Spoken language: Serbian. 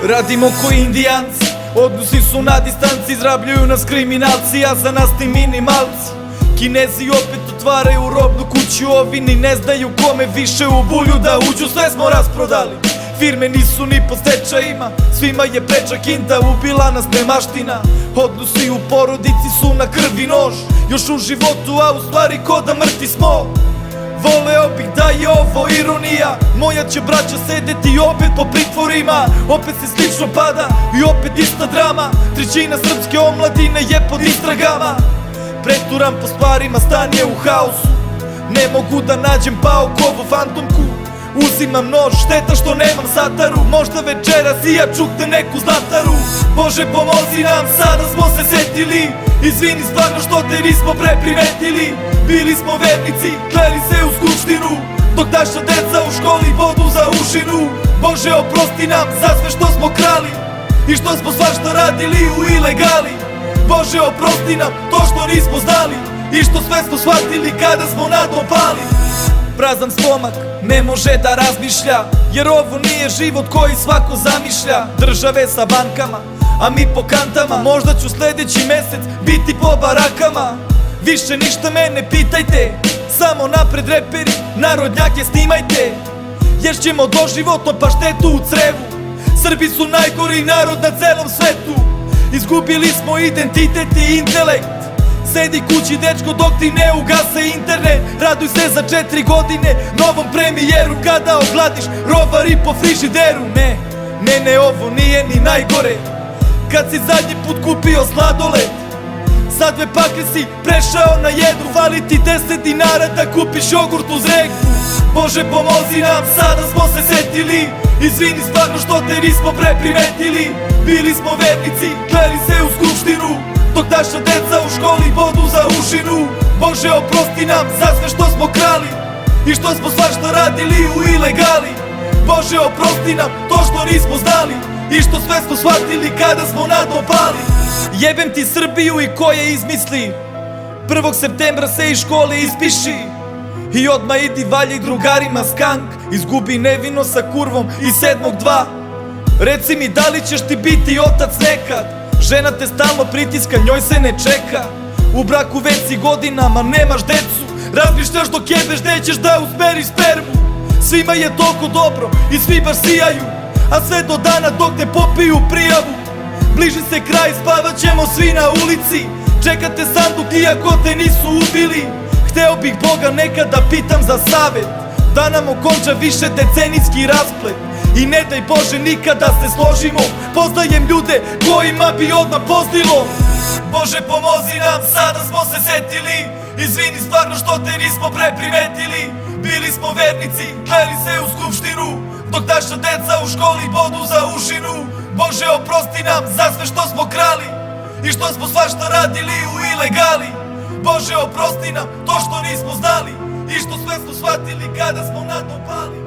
Radimo ko indijanci, odnosi su na distanci, izrabljuju nas kriminalci, a za nas ti minimalci. Kinezi opet otvaraju robnu kuću, ovi ni ne znaju kome više u bulju da uđu, sve smo rasprodali. Firme nisu ni po stečajima, svima je preča kinta, ubila nas nemaština. Odnosi u porodici su na krvi nož, još u životu, a u stvari ko da mrtvi smo. Voleo bih da je ovo ironija, moja će braća sedeti opet po pritvorima. Opet se slično pada i opet ista drama, trećina srpske omladine je pod istragama. Preturam po stvarima, stan je u haosu, ne mogu da nađem paukovu fantomku. Uzimam nož, šteta što nemam sataru, možda večeras i ja čuknem neku zlataru. Bože pomozi nam, sada smo se setili, izvini stvarno što te nismo pre primetili. Bili smo vernici, kleli se u skupštinu, dok naša deca u školi vodu za ušinu. Bože oprosti nam za sve što smo krali i što smo svašta radili u ilegali. Bože oprosti nam to što nismo znali i što sve smo shvatili kada smo na dno pali. Prazan stomak ne može da razmišlja, jer ovo nije život koji svako zamišlja. Države sa bankama, a mi po kantama, možda ću sledeći mesec biti po barakama. Više ništa me ne pitajte, samo napred reperi, narodnjake snimajte, jer ćemo doživotno paštetu u crevu. Srbi su najgori narod na celom svetu, izgubili smo identitet i intelekt. Sedi kući dečko dok ti ne ugase internet, raduj se za 4 godine novom premijeru, kada ogladiš rovari po frižideru. Ne, ovo nije ni najgore, kad si zadnji put kupio sladoled, za 2 pakle si prešao na 1, fali ti 10 dinara da kupiš jogurt uz reku. Bože pomozi nam, sada smo se setili, izvini stvarno što te nismo pre primetili. Bili smo vernici, kleli se u skupštinu, dok naša deca u školi vodu za ušinu. Bože oprosti nam za sve što smo krali i što smo svašta radili u ilegali. Bože oprosti nam to što nismo znali i što sve smo shvatili kada smo na dno pali. Jebem ti Srbiju i ko je izmisli, 1. septembra se iz škole ispiši i odmah idi valjaj drugarima skank, izgubi nevino sa kurvom i 7.2. Reci mi da li ćeš ti biti otac nekad, žena te stalno pritiska, njoj se ne čeka. U braku već si godinama, nemaš decu, razmišljaš dok jebeš gde ćeš da usmeriš spermu. Svima je toliko dobro i svi baš sijaju, a sve do dana dok te popiju prijavu. Bliži se kraj, spavat ćemo svi na ulici, čekate sanduk iako te nisu ubili. Hteo bih Boga nekad da pitam za savet, da nam okonča više decenijski rasplet. I ne daj Bože nikada se složimo, poznajem ljude kojima bi odmah pozdilo. Bože pomozi nam, sada smo se setili, izvini stvarno što te nismo pre primetili. Bili smo vernici, kleli se u skupštinu, dok naša deca u školi vodu za ušinu. Bože oprosti nam za sve što smo krali i što smo svašta radili u ilegali. Bože oprosti nam to što nismo znali i što sve smo shvatili kada smo na dno pali.